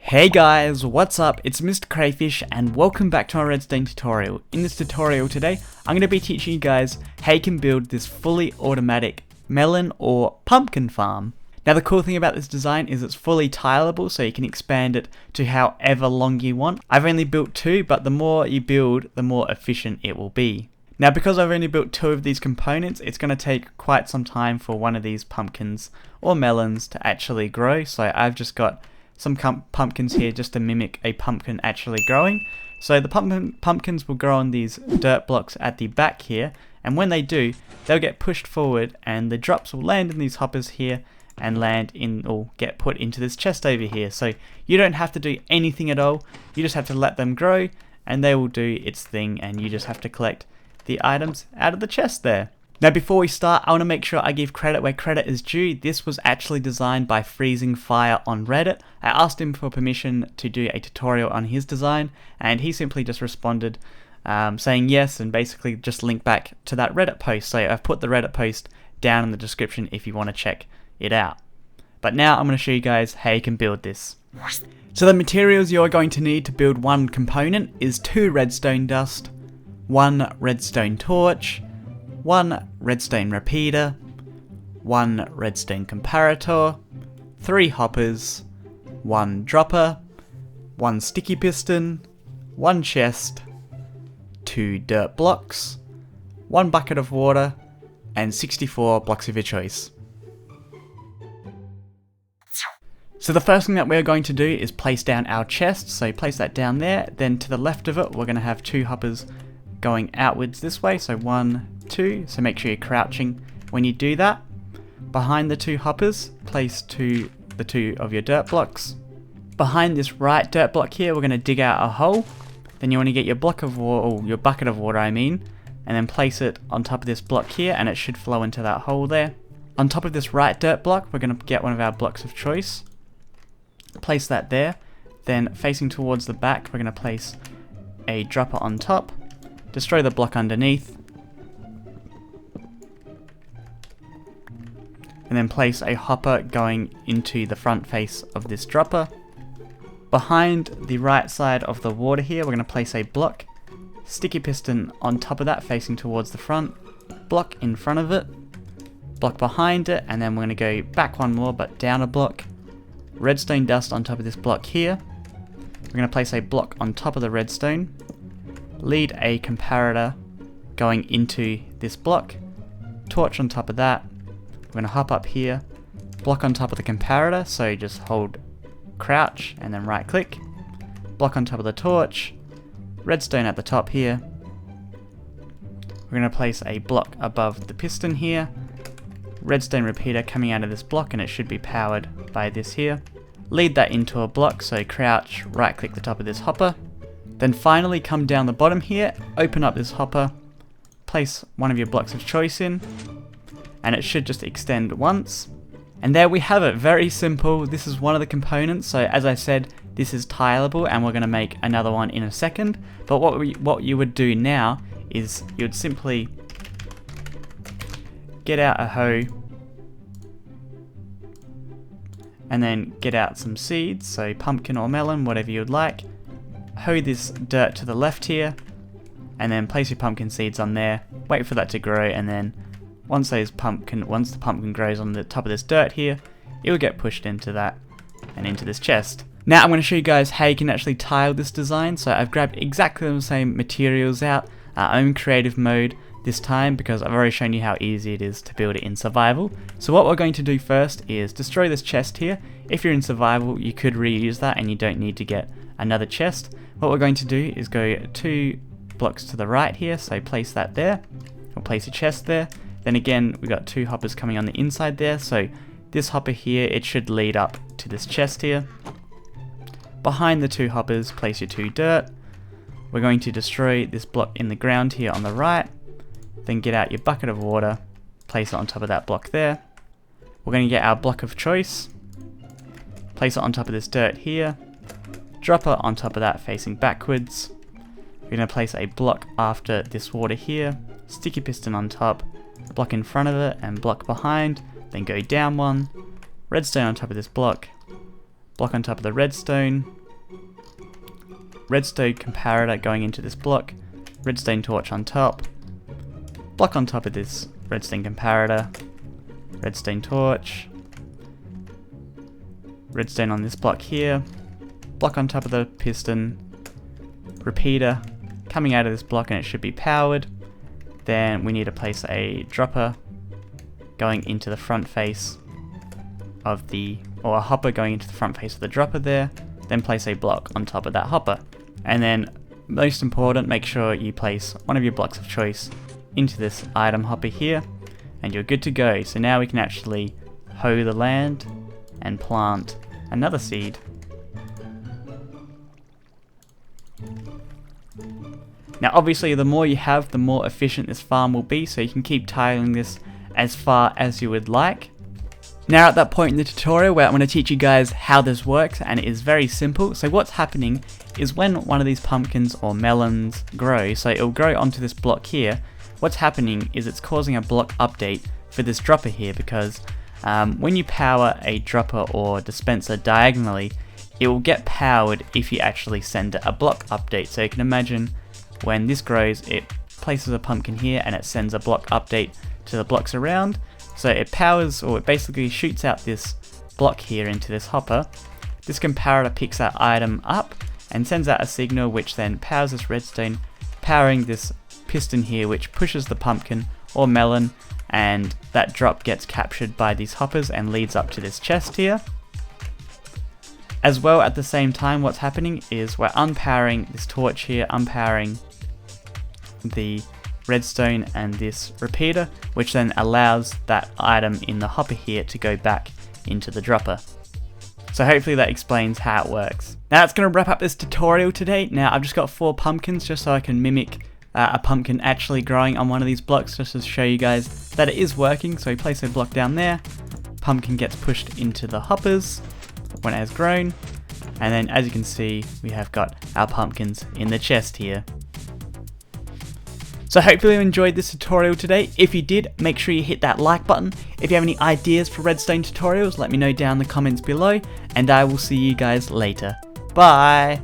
Hey guys, what's up? It's MrCrayfish and welcome back to my redstone tutorial. In this tutorial today, I'm going to be teaching you guys how you can build this fully automatic melon or pumpkin farm. Now the cool thing about this design is it's fully tileable, so you can expand it to however long you want. I've only built 2, but the more you build, the more efficient it will be. Now because I've only built 2 of these components, it's going to take quite some time for one of these pumpkins or melons to actually grow, so I've just got some pumpkins here just to mimic a pumpkin actually growing. So the pumpkins will grow on these dirt blocks at the back here, and when they do, they'll get pushed forward and the drops will land in these hoppers here and land in or get put into this chest over here. So you don't have to do anything at all, you just have to let them grow and they will do its thing, and you just have to collect the items out of the chest there. Now before we start, I want to make sure I give credit where credit is due. This was actually designed by FreezingFyre on Reddit. I asked him for permission to do a tutorial on his design, and he simply just responded saying yes, and basically just linked back to that Reddit post. So I've put the Reddit post down in the description if you want to check it out. But now I'm going to show you guys how you can build this. So the materials you're going to need to build one component is 2 redstone dust, 1 redstone torch, 1 redstone repeater, 1 redstone comparator, 3 hoppers, 1 dropper, 1 sticky piston, 1 chest, 2 dirt blocks, 1 bucket of water, and 64 blocks of your choice. So the first thing that we're going to do is place down our chest, so place that down there. Then to the left of it we're going to have 2 hoppers going outwards this way, so 1, 2, so make sure you're crouching when you do that. Behind the 2 hoppers, place the 2 of your dirt blocks. Behind this right dirt block here, we're going to dig out a hole. Then you want to get your block of water, or your bucket of water and then place it on top of this block here, and it should flow into that hole there. On top of this right dirt block, we're going to get one of our blocks of choice. Place that there. Then facing towards the back, we're going to place a dropper on top. Destroy the block underneath, and then place a hopper going into the front face of this dropper. Behind the right side of the water here, we're going to place a block, sticky piston on top of that facing towards the front, block in front of it, block behind it, and then we're going to go back one more but down a block, redstone dust on top of this block here. We're going to place a block on top of the redstone, lead a comparator going into this block, torch on top of that. We're going to hop up here, block on top of the comparator, so just hold crouch and then right click, block on top of the torch, redstone at the top here. We're going to place a block above the piston here, redstone repeater coming out of this block, and it should be powered by this here. Lead that into a block, so crouch, right click the top of this hopper. Then finally come down the bottom here, open up this hopper, place one of your blocks of choice in, and it should just extend once. And there we have it, very simple. This is one of the components, so as I said, this is tileable and we're going to make another one in a second. But what you would do now is you would simply get out a hoe and then get out some seeds, so pumpkin or melon, whatever you would like. Hoe this dirt to the left here, and then place your pumpkin seeds on there, wait for that to grow, and then once the pumpkin grows on the top of this dirt here, it will get pushed into that and into this chest. Now I'm going to show you guys how you can actually tile this design. So I've grabbed exactly the same materials out. I'm in creative mode this time because I've already shown you how easy it is to build it in survival. So what we're going to do first is destroy this chest here. If you're in survival, you could reuse that and you don't need to get another chest. What we're going to do is go 2 blocks to the right here, so place that there, or place a chest there. Then again, we got 2 hoppers coming on the inside there, so this hopper here, it should lead up to this chest here. Behind the 2 hoppers, place your 2 dirt. We're going to destroy this block in the ground here on the right, then get out your bucket of water, place it on top of that block there. We're going to get our block of choice, place it on top of this dirt here, dropper on top of that facing backwards. We're going to place a block after this water here, sticky piston on top, block in front of it and block behind, then go down one, redstone on top of this block, block on top of the redstone, redstone comparator going into this block, redstone torch on top, block on top of this redstone comparator, redstone torch, redstone on this block here, block on top of the piston, repeater coming out of this block, and it should be powered. Then we need to place a dropper going into the front face of the, or a hopper going into the front face of the dropper there, then place a block on top of that hopper. And then, most important, make sure you place one of your blocks of choice into this item hopper here, and you're good to go. So now we can actually hoe the land and plant another seed. Now obviously the more you have, the more efficient this farm will be, so you can keep tiling this as far as you would like. Now at that point in the tutorial where I'm going to teach you guys how this works, and it is very simple. So what's happening is when one of these pumpkins or melons grow, so it'll grow onto this block here, what's happening is it's causing a block update for this dropper here, because when you power a dropper or dispenser diagonally, it will get powered if you actually send it a block update. So you can imagine when this grows, it places a pumpkin here and it sends a block update to the blocks around. So it powers, or it basically shoots out this block here into this hopper. This comparator picks that item up and sends out a signal, which then powers this redstone, powering this piston here, which pushes the pumpkin or melon, and that drop gets captured by these hoppers and leads up to this chest here. As well, at the same time, what's happening is we're unpowering this torch here, unpowering the redstone and this repeater, which then allows that item in the hopper here to go back into the dropper. So hopefully that explains how it works. Now that's going to wrap up this tutorial today. Now I've just got 4 pumpkins just so I can mimic a pumpkin actually growing on one of these blocks, just to show you guys that it is working. So we place a block down there, pumpkin gets pushed into the hoppers when it has grown, and then as you can see we have got our pumpkins in the chest here. So hopefully you enjoyed this tutorial today. If you did, make sure you hit that like button. If you have any ideas for redstone tutorials, let me know down in the comments below, and I will see you guys later. Bye!